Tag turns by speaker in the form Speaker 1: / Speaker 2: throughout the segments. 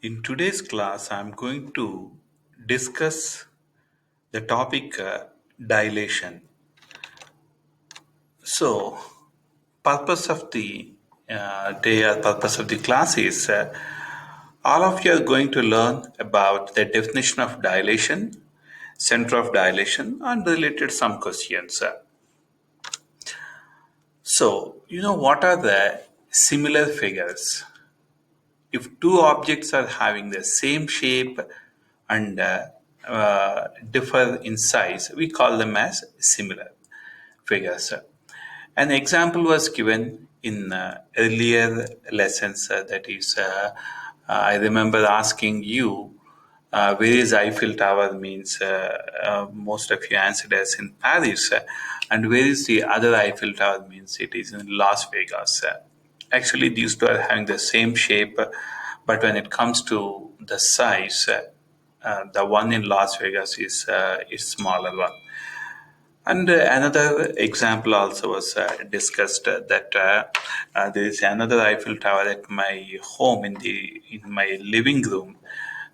Speaker 1: In today's class, I'm going to discuss the topic dilation. So, purpose of the day or purpose of the class is all of you are going to learn about the definition of dilation, center of dilation, and related some questions. So, what are the similar figures? If two objects are having the same shape and differ in size, we call them as similar figures. An example was given in earlier lessons. That is, I remember asking you, where is Eiffel Tower? Means most of you answered as in Paris, and where is the other Eiffel Tower? Means it is in Las Vegas. Actually, these two are having the same shape, but when it comes to the size, the one in Las Vegas is smaller one. And another example also was discussed that there is another Eiffel Tower at my home in my living room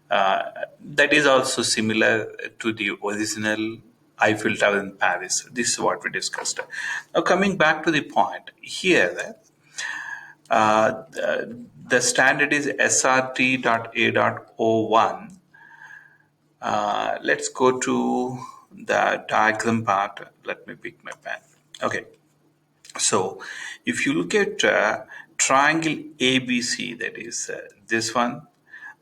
Speaker 1: that is also similar to the original Eiffel Tower in Paris. This is what we discussed. Now coming back to the point here, the standard is SRT.A.01. Let's go to the diagram part. Let me pick my pen. Okay. So if you look at triangle ABC, that is this one,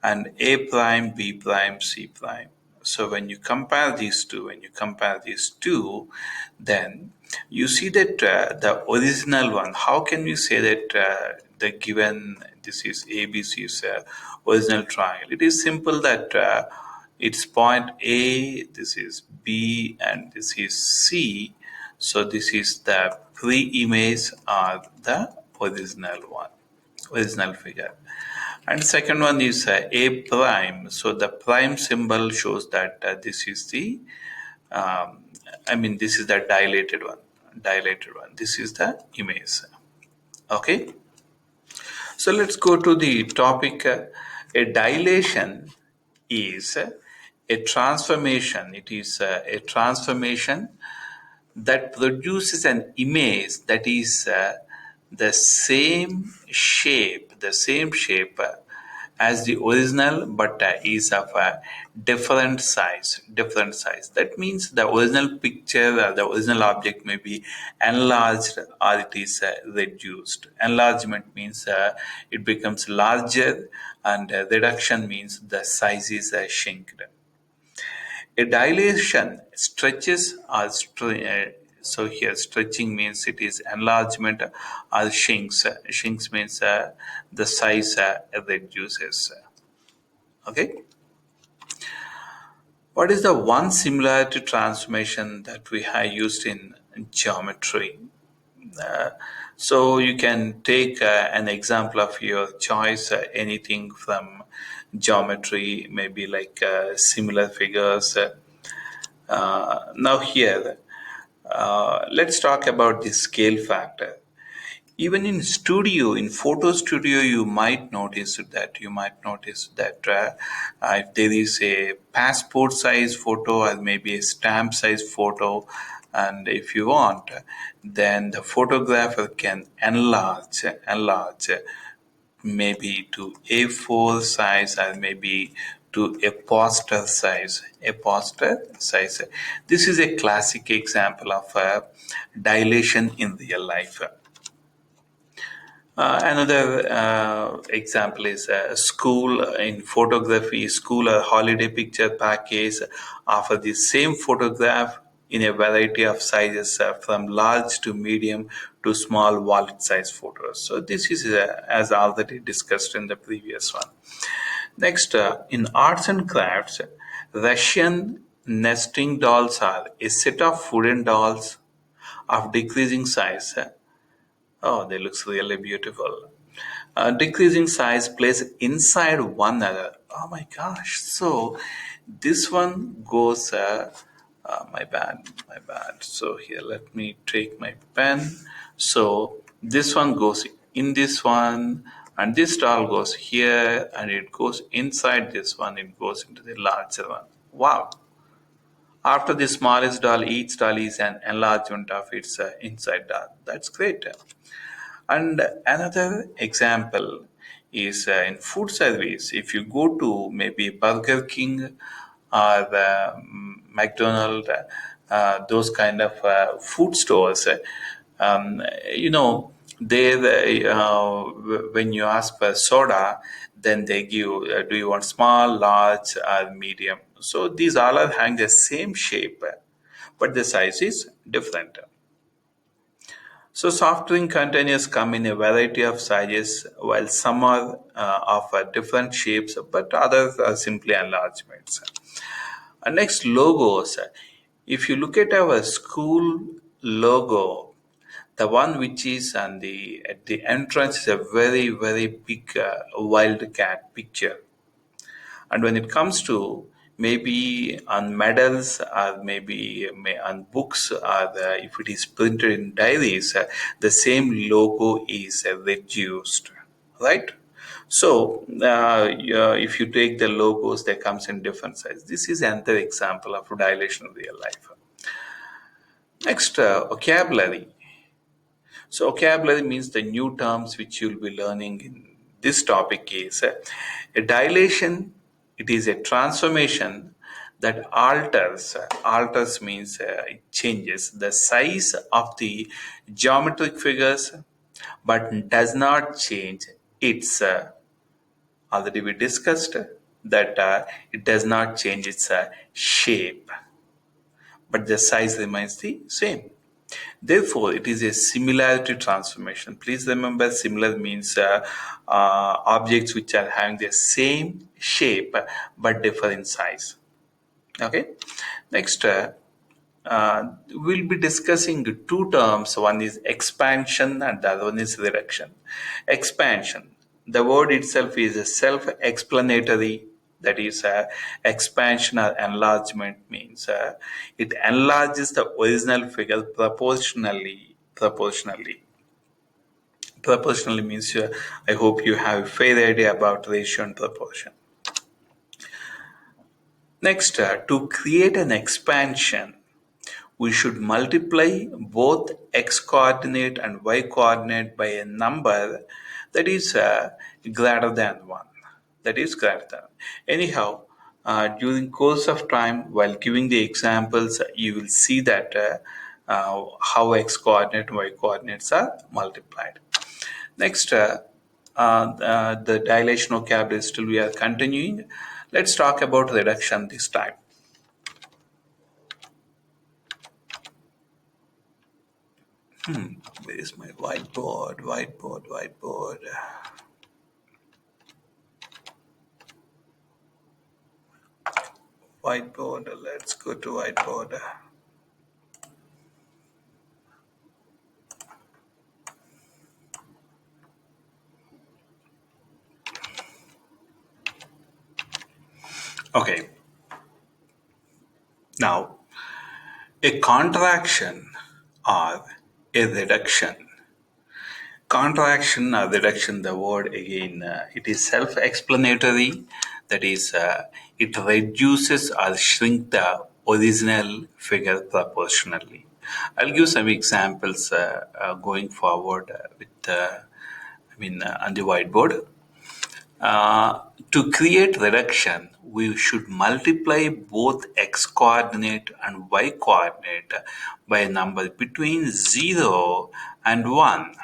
Speaker 1: and A prime, B prime, C prime. So when you compare these two, then you see that the original one, how can we say that the given, this is ABC is original triangle? It is simple that it's point A, this is B, and this is C. So this is the pre-image or the original one, original figure. And second one is A prime. So the prime symbol shows that this is the, this is the dilated one. Dilated one. This is the image. Okay. So let's go to the topic. A dilation is a transformation. It is a transformation that produces an image that is the same shape as the original, but is of a different size. Different size. That means the original picture or the original object may be enlarged or it is reduced. Enlargement means it becomes larger, and reduction means the size is shrunk. A dilation stretches or so here stretching means it is enlargement or shrinks. Shrinks means the size reduces. Okay. What is the one similarity transformation that we have used in geometry? Uh, so you can take an example of your choice, anything from geometry, maybe like similar figures. Now here, let's talk about the scale factor. Even in studio, in photo studio, you might notice that if there is a passport size photo or maybe a stamp size photo, and if you want, then the photographer can enlarge maybe to A4 size or maybe to a poster size. A poster size. This is a classic example of dilation in real life. Another example is school in photography, school or holiday picture package offer the same photograph in a variety of sizes from large to medium to small wallet size photos. So this is as already discussed in the previous one. Next, in arts and crafts, Russian nesting dolls are a set of wooden dolls of decreasing size. Oh, they looks really beautiful. Decreasing size placed inside one another. Oh my gosh! So this one goes. My bad. So here, let me take my pen. So this one goes in this one, And this doll goes here and it goes inside this one, it goes into the larger one. Wow. After the smallest doll, each doll is an enlargement of its inside doll. That's great. And another example is in food service. If you go to maybe Burger King or McDonald's, those kind of food stores, um, you know, when you ask for soda, then they give, do you want small, large, or medium? So these all are having the same shape, but the size is different. So soft drink containers come in a variety of sizes, while some are of different shapes, but others are simply enlargements. Next, logos. If you look at our school logo, the one which is on the at the entrance is a very very big wildcat picture. And when it comes to maybe on medals or maybe on books or if it is printed in diaries, the same logo is reduced, right? So yeah, if you take the logos, they comes in different sizes. This is another example of dilation in real life. Next, vocabulary. So vocabulary means the new terms which you'll be learning in this topic is a dilation. It is a transformation that alters. Alters means it changes the size of the geometric figures, but does not change its. Already we discussed that it does not change its shape, but the size remains the same. Therefore, it is a similarity transformation. Please remember, similar means objects which are having the same shape but differ in size. Okay. Next, we'll be discussing two terms. One is expansion and the other one is reduction. Expansion. The word itself is self-explanatory. That is, expansion or enlargement means it enlarges the original figure proportionally. Proportionally means I hope you have a fair idea about ratio and proportion. Next, to create an expansion, we should multiply both x coordinate and y coordinate by a number that is greater than 1. That is greater than. Anyhow, during course of time, while giving the examples, you will see that how x coordinate and y coordinates are multiplied. Next, the dilation vocabulary still we are continuing. Let's talk about reduction this time. Where is my whiteboard? Whiteboard. Whiteboard. Let's go to whiteboard. Okay. Now, a contraction or a reduction. Contraction or reduction, the word again, it is self-explanatory. That is, it reduces or shrink the original figure proportionally. I'll give some examples going forward on the whiteboard. To create reduction, we should multiply both x coordinate and y coordinate by a number between 0 and 1.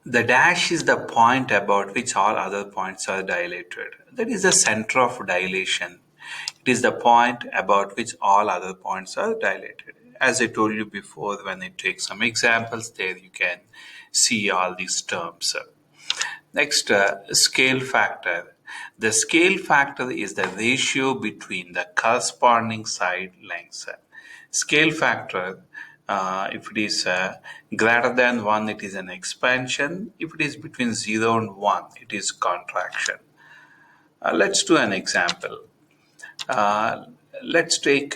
Speaker 1: The dash is the point about which all other points are dilated. That is the center of dilation. It is the point about which all other points are dilated. As I told you before, when I take some examples there, you can see all these terms. Next, scale factor. The scale factor is the ratio between the corresponding side lengths. Scale factor, if it is greater than 1, it is an expansion. If it is between 0 and 1, it is contraction. Let's do an example. Let's take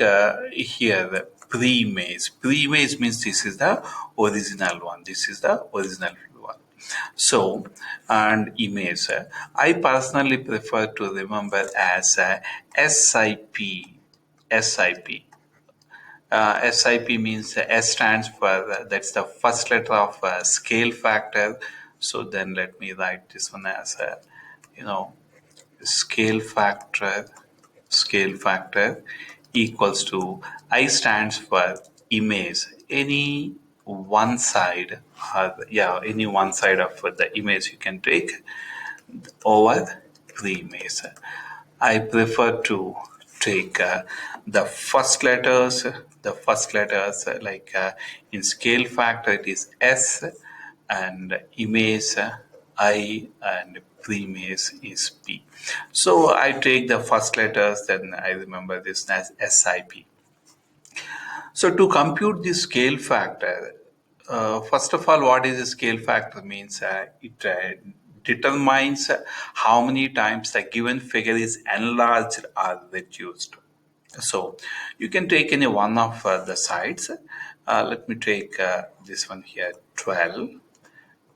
Speaker 1: here pre-image. Pre-image means this is the original one. This is the original one. So, and image. I personally prefer to remember as SIP. SIP. SIP means S stands for, that's the first letter of scale factor. So then let me write this one as you know, scale factor. Scale factor equals to, I stands for image. Any one side, any one side of the image you can take over the image. I prefer to take the first letters in scale factor it is S, and image I, and pre-image is P. So I take the first letters, then I remember this as SIP. So to compute the scale factor, first of all, what is a scale factor means it determines how many times the given figure is enlarged or reduced. So you can take any one of the sides. Let me take this one here, 12,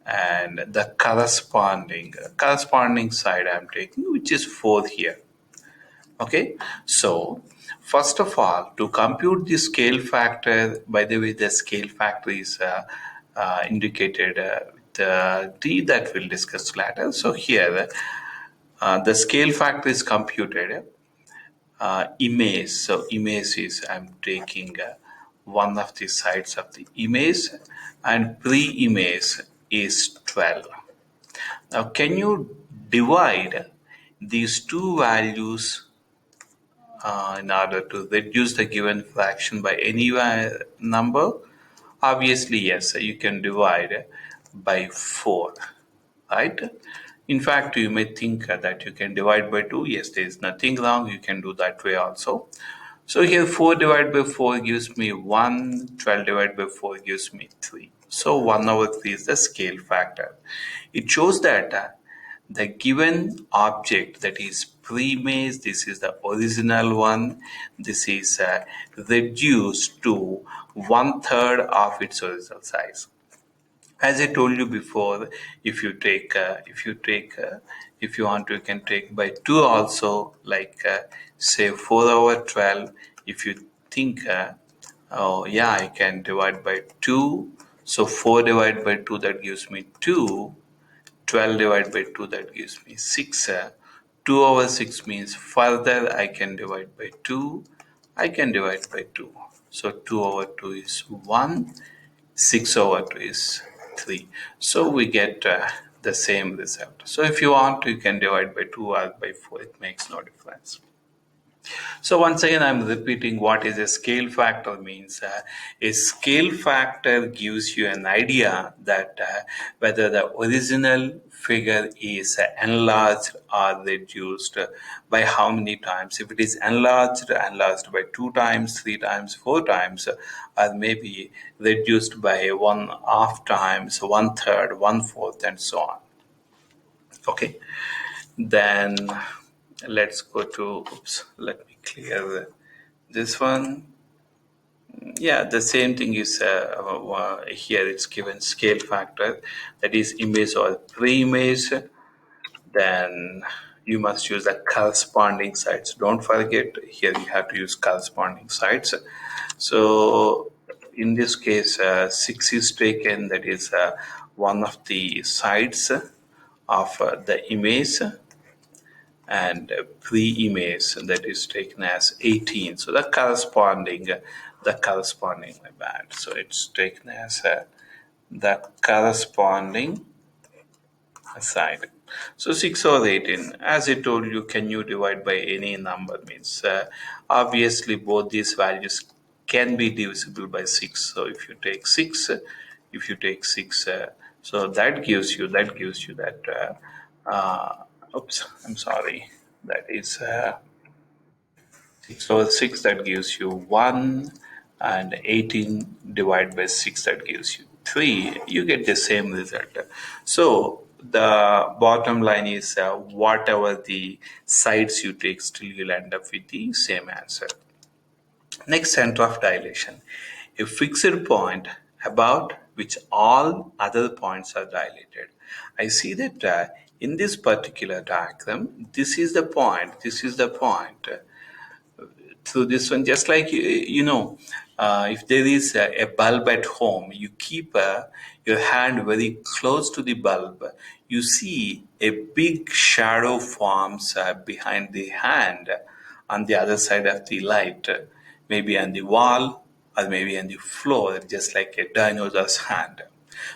Speaker 1: and the corresponding side I'm taking, which is 4 here. Okay, so first of all, to compute the scale factor, by the way, the scale factor is indicated with the T that we'll discuss later. So here, the scale factor is computed. Image, so image is I'm taking one of the sides of the image, and pre-image is 12. Now, can you divide these two values in order to reduce the given fraction by any number? Obviously, yes, you can divide by 4, right? In fact, you may think that you can divide by 2. Yes, there is nothing wrong. You can do that way also. So here 4 divided by 4 gives me 1, 12 divided by 4 gives me 3. So 1 over 3 is the scale factor. It shows that the given object, that is pre-image, this is the original one, this is reduced to 1/3 of its original size. As I told you before, if you want to, you can take by 2 also, say 4 over 12. If you think, oh yeah, I can divide by 2. So 4 divided by 2, that gives me 2. 12 divided by 2, that gives me 6. 2 over 6 means further I can divide by 2. I can divide by 2. So 2 over 2 is 1. 6 over 2 is 3. So we get the same result. So if you want, you can divide by 2 or by 4. It makes no difference. So once again, I'm repeating what is a scale factor means. A scale factor gives you an idea that whether the original figure is enlarged or reduced by how many times. If it is enlarged by 2 times, 3 times, 4 times, or maybe reduced by 1/2 times, 1/3, 1/4, and so on. Okay, then let's go to, let me clear this one. Yeah, the same thing is here. It's given scale factor, that is image or pre-image. Then you must use the corresponding sides. Don't forget, here you have to use corresponding sides. So in this case, 6 is taken, that is one of the sides of the image, and pre-image, that is taken as 18. So my bad. So it's taken as the corresponding side. So 6 over 18. As I told you, can you divide by any number means obviously both these values can be divisible by 6. So if you take 6, so that gives you that. I'm sorry. That is 6 over 6, that gives you 1, and 18 divided by 6, that gives you 3. You get the same result. So the bottom line is whatever the sides you take, still you'll end up with the same answer. Next, center of dilation, a fixed point about which all other points are dilated. I see that in this particular diagram, this is the point, this is the point. So this one, just like if there is a bulb at home, you keep your hand very close to the bulb. You see a big shadow forms behind the hand on the other side of the light, maybe on the wall or maybe on the floor, just like a dinosaur's hand.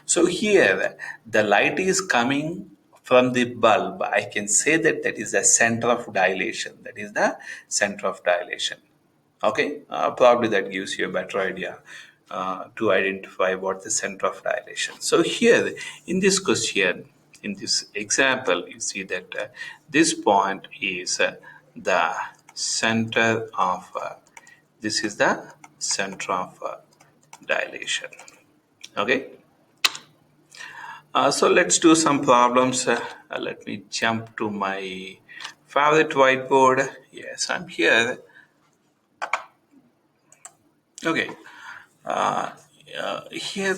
Speaker 1: So here, the light is coming from the bulb. I can say that that is the center of dilation. That is the center of dilation. Okay, probably that gives you a better idea to identify what the center of dilation. So here, in this question, in this example, you see that this point is the center of. This is the center of dilation. Okay. So let's do some problems. Let me jump to my favorite whiteboard. Yes, I'm here. Okay. Uh, Here,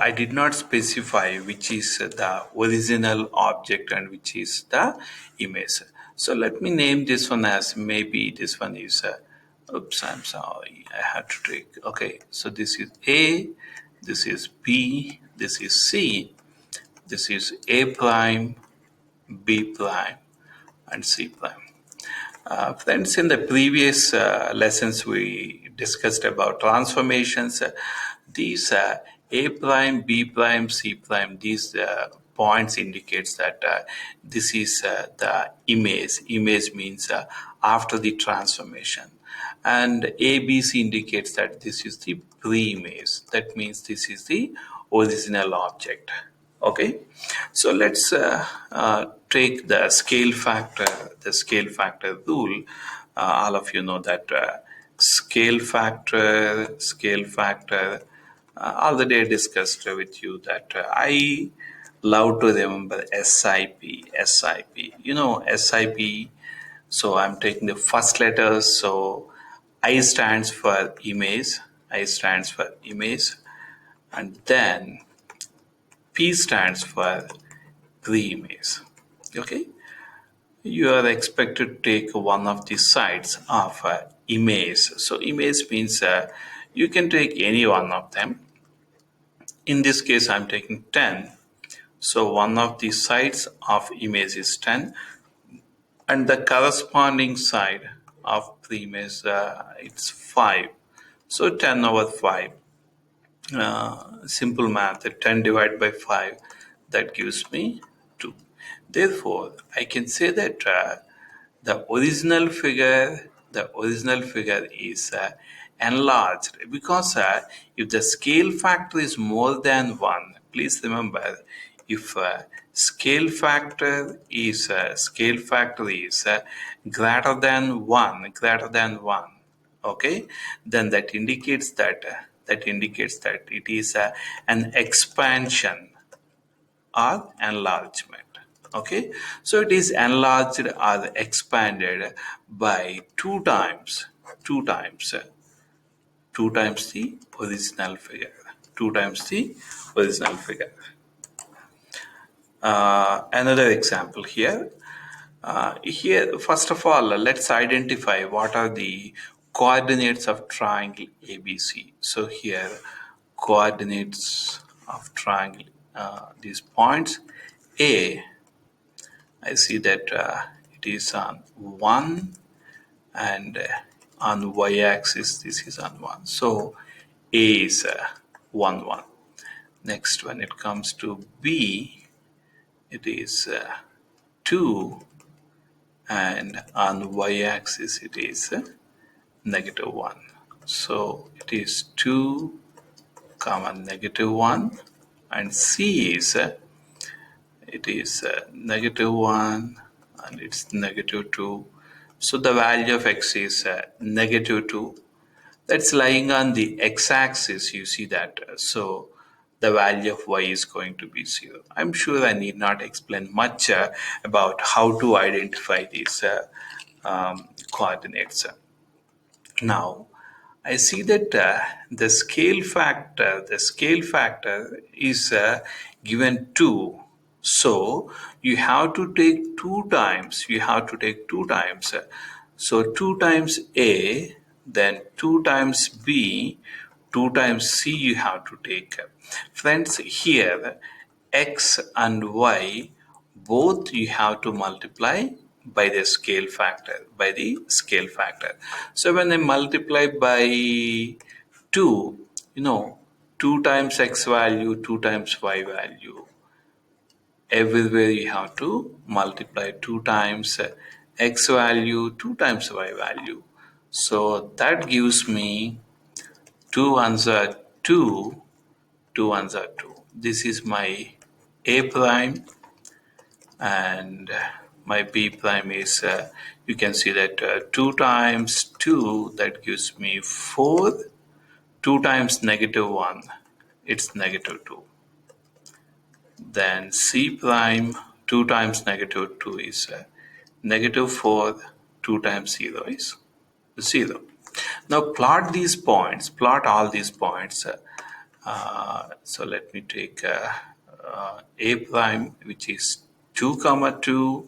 Speaker 1: I did not specify which is the original object and which is the image. So let me name this one as maybe this one is. Oops, I'm sorry. I had to take. Okay, so this is A, this is B, this is C, this is A prime, B prime, and C prime. Friends, in the previous lessons, we discussed about transformations. These A prime, B prime, C prime, these points indicates that this is the image. Image means after the transformation. And ABC indicates that this is the pre-image. That means this is the original object. Okay, so let's take the scale factor rule. All of you know that scale factor. Already I discussed with you that I love to remember SIP. You know SIP. So I'm taking the first letters. So I stands for image. I stands for image, and then P stands for pre-image. Okay, you are expected to take one of the sides of image. So image means you can take any one of them. In this case, I'm taking 10. So one of the sides of image is 10, and the corresponding side of pre-image it's 5. So 10 over 5. Simple math, 10 divided by 5, that gives me 2. Therefore, I can say that the original figure is enlarged because if the scale factor is more than 1, please remember, if scale factor is greater than 1, okay, then that indicates that it is an expansion or enlargement. Okay, so it is enlarged or expanded by two times the original figure. Another example here. Here, first of all, let's identify what are the coordinates of triangle ABC. So here, coordinates of triangle, these points. A, I see that it is on 1, and on y-axis this is on 1. So A is 1, 1. Next, when it comes to B, it is 2, and on y-axis it is -1. So it is 2, comma -1, and C is it is -1, and it's -2. So the value of x is -2. That's lying on the x-axis. You see that. So the value of y is going to be 0. I'm sure I need not explain much about how to identify these coordinates. Now, I see that the scale factor is given 2. So you have to take 2 times. You have to take 2 times. So 2 times A, then 2 times B, 2 times C you have to take. Friends, here X and Y both you have to multiply by the scale factor. So when I multiply by 2, you know 2 times x value, 2 times y value, everywhere you have to multiply 2 times x value, 2 times y value. So that gives me 2 ones are 2, 2 ones are 2. This is my a prime, and my b prime is, you can see that 2 times 2, that gives me 4. 2 times negative 1, it's negative 2. Then c prime, 2 times negative 2 is negative 4. 2 times 0 is 0. Now plot all these points. So let me take a prime, which is 2 comma 2.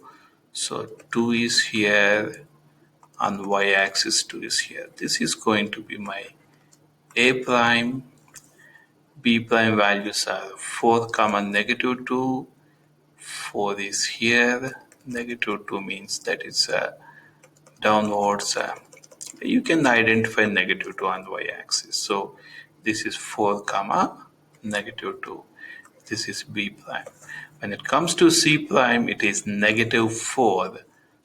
Speaker 1: So 2 is here, and y-axis 2 is here. This is going to be my a prime. B prime values are 4 comma negative 2. 4 is here. Negative 2 means that it's downwards. You can identify negative 2 on y-axis. So this is 4 comma negative 2. This is B prime. When it comes to C prime, it is negative 4.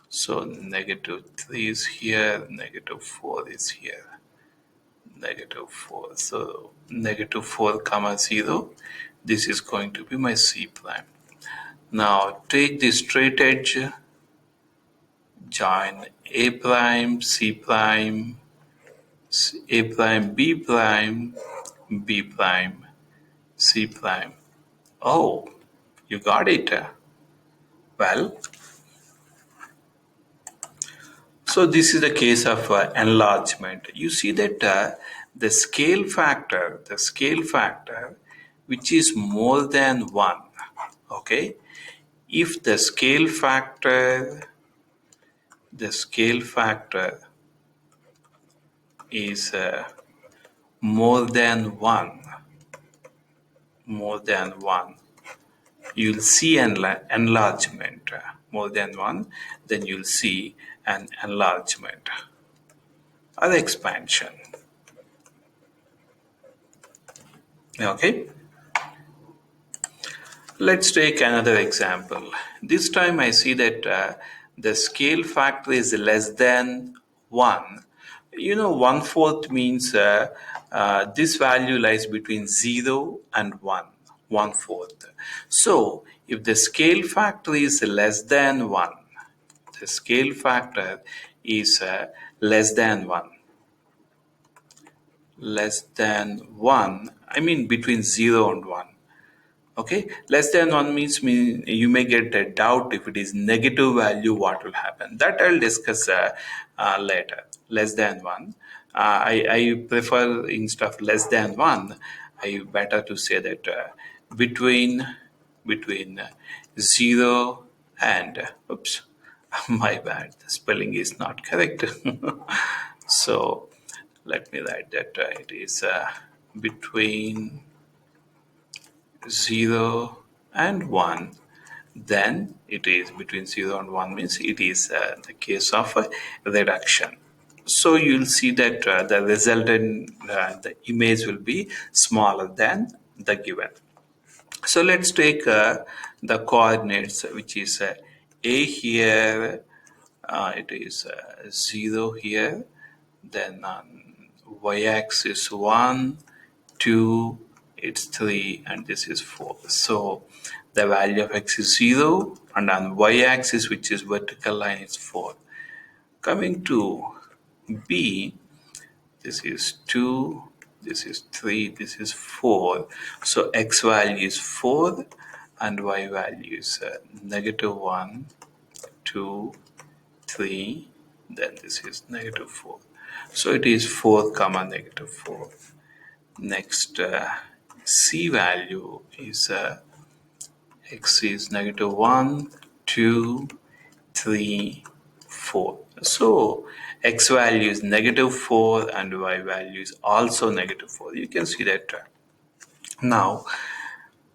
Speaker 1: So negative 3 is here, negative 4 is here, negative 4. So negative 4 comma 0. This is going to be my C prime. Now take the straight edge, join A prime, C prime, A prime, B prime, B prime, C prime. Oh, you got it. Well, so this is the case of enlargement. You see that the scale factor, which is more than 1, okay? If the scale factor is more than 1, you'll see enlargement. More than 1, then you'll see an enlargement or expansion. Okay, let's take another example. This time I see that the scale factor is less than 1. 1/4 means this value lies between 0 and 1. 1/4. So if the scale factor is less than 1, the scale factor is less than 1. I mean between 0 and 1. Okay, less than 1 means you may get a doubt if it is negative value, what will happen. That I'll discuss later. Less than 1. I prefer, instead of less than 1, I better to say that between 0 and, oops, my bad, the spelling is not correct. So let me write that it is between 0 and 1. Then it is between 0 and 1 means it is the case of reduction. So you'll see that the resultant the image will be smaller than the given. So let's take the coordinates, which is a here, it is 0 here, then on y-axis 1, 2, it's 3, and this is 4. So the value of x is 0, and on y-axis, which is vertical line, is 4. Coming to b, this is 2, this is 3, this is 4. So x value is 4, and y value is negative 1, 2, 3, then this is negative 4. So it is 4 comma negative 4. Next, C value is x is negative 1, 2, 3, 4. So x value is negative 4 and y value is also negative 4. You can see that. Now,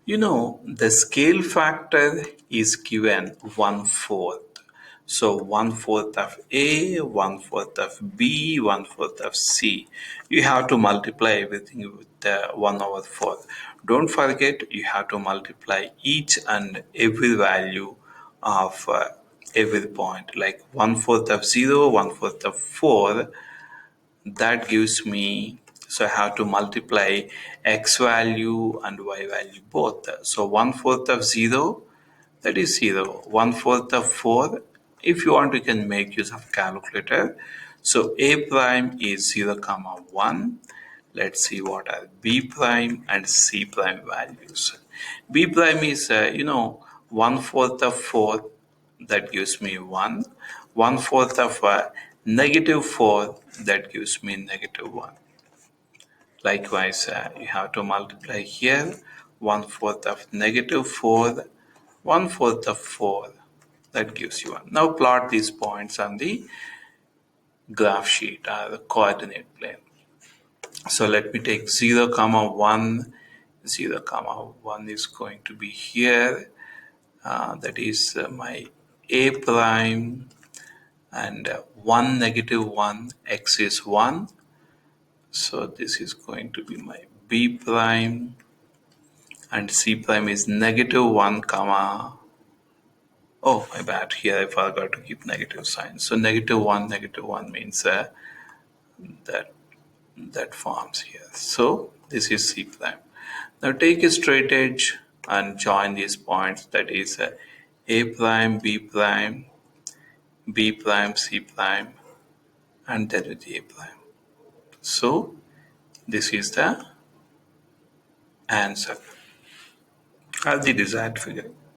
Speaker 1: the scale factor is given 1/4. So 1/4 of A, 1/4 of B, 1/4 of C. You have to multiply everything with 1/4. Don't forget, you have to multiply each and every value of every point. Like 1/4 of 0, 1/4 of 4, that gives me, so I have to multiply x value and y value both. So 1/4 of 0, that is 0. 1/4 of 4, if you want you can make use of calculator. So a prime is 0 comma 1. Let's see what are b prime and c prime values. B prime is 1/4 of 4, that gives me 1. 1/4 of negative 4, that gives me negative 1. Likewise, you have to multiply here 1/4 of negative 4, 1/4 of 4, that gives you 1. Now plot these points on the graph sheet or the coordinate plane. So let me take 0 comma 1. 0 comma 1 is going to be here. That is my a prime, and 1 negative 1, x is 1. So this is going to be my b prime, and c prime is negative 1 comma, oh my bad, here I forgot to keep negative sign. So negative 1 means that forms here. So this is c prime. Now take a straight edge and join these points, that is a prime, b prime, b prime, c prime, and then with a prime. So this is the answer of the desired figure.